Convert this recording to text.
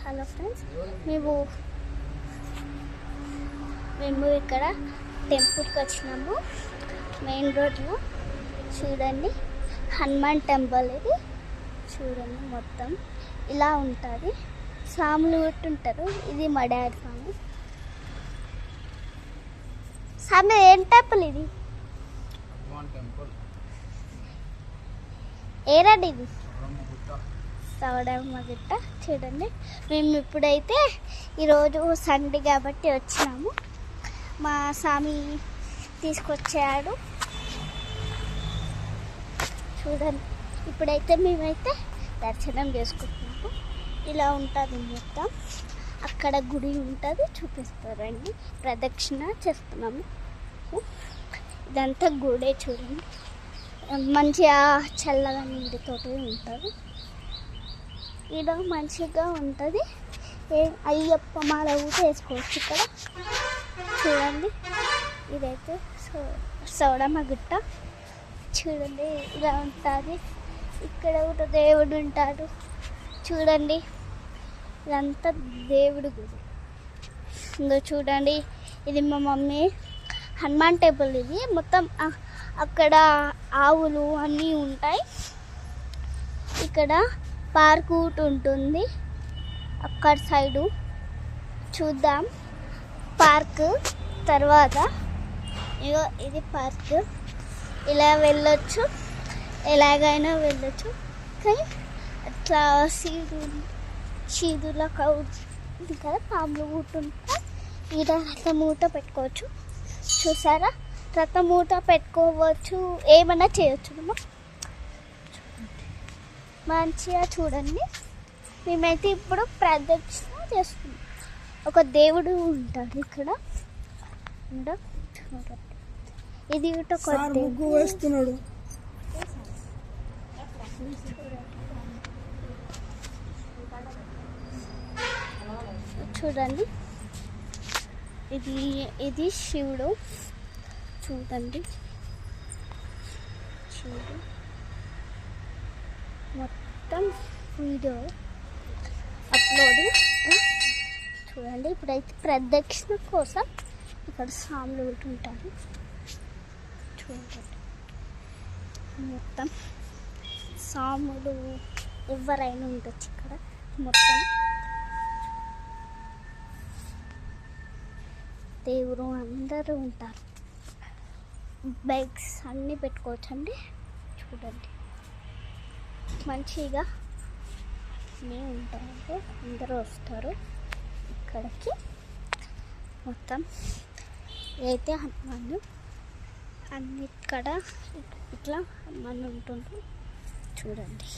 Hello friends, మేము ఇక్కడ టెంపుల్కి వచ్చినాము. మెయిన్ రోడ్లో చూడండి, హనుమాన్ టెంపుల్. ఇది చూడండి, మొత్తం ఇలా ఉంటుంది. స్వాములు కొట్టుంటారు. ఇది మా డాడీ స్వామి. స్వామి ఏం టెంపుల్ ఇది? ఏరండి ఇది? సవడమ్మ గిట్ట. చూడండి, మేము ఇప్పుడైతే ఈరోజు సండే కాబట్టి వచ్చినాము. మా స్వామి తీసుకొచ్చాడు. చూడండి, ఇప్పుడైతే మేమైతే దర్శనం చేసుకుంటున్నాము. ఇలా ఉంటుంది మొత్తం. అక్కడ గుడి ఉంటుంది, చూపిస్తారండి. ప్రదక్షిణ చేస్తున్నాము. ఇదంతా గుడే. చూడండి, మంచిగా చల్లగా నీటితోటి ఉంటుంది. ఇలా మంచిగా ఉంటుంది. అయ్యప్ప మాల కూడా వేసుకోవచ్చు ఇక్కడ. చూడండి, ఇదైతే సౌడమ్మ గుట్ట. చూడండి, ఇలా ఉంటుంది. ఇక్కడ కూడా దేవుడు ఉంటాడు. చూడండి, ఇదంతా దేవుడు గుడి. ఇంకో చూడండి, ఇది మా మమ్మీ హనుమాన్ టెంపుల్. ఇది మొత్తం అక్కడ ఆవులు అన్నీ ఉంటాయి. ఇక్కడ పార్క్ కూడా ఉంటుంది. అక్కడ సైడు చూద్దాం పార్క్. తర్వాత ఇగో ఇది పార్క్. ఇలా వెళ్ళొచ్చు, ఎలాగైనా వెళ్ళొచ్చు. కానీ అట్లా చీదుల ఉంది కదా, పాములు కూటుంటే ఈడ రథం మూట పెట్టుకోవచ్చు. చూసారా, రథం మూట పెట్టుకోవచ్చు, ఏమైనా చేయొచ్చు. మంచిగా చూడండి. మేమైతే ఇప్పుడు ప్రదక్షిణ చేస్తున్నాం. ఒక దేవుడు ఉంటాడు ఇక్కడ. చూడండి, ఇది ఒక వేస్తున్నాడు. చూడండి, ఇది శివుడు. చూడండి, మొత్తం వీడియో అప్లోడ్. చూడండి, ఇప్పుడైతే ప్రదక్షిణ కోసం ఇక్కడ స్వాములు ఉంటారు. చూడండి, మొత్తం స్వాములు ఎవరైనా ఉండొచ్చు ఇక్కడ. మొత్తం దేవుడు అందరూ ఉంటారు. బైక్స్ అన్నీ పెట్టుకోవచ్చండి. చూడండి, మంచిగా ఉంటారు. అందరూ వస్తారు ఇక్కడికి. మొత్తం అయితే హనుమాన్ అన్ని ఇక్కడ ఇట్లా హనుమాన్ ఉంటుండ్రు. చూడండి.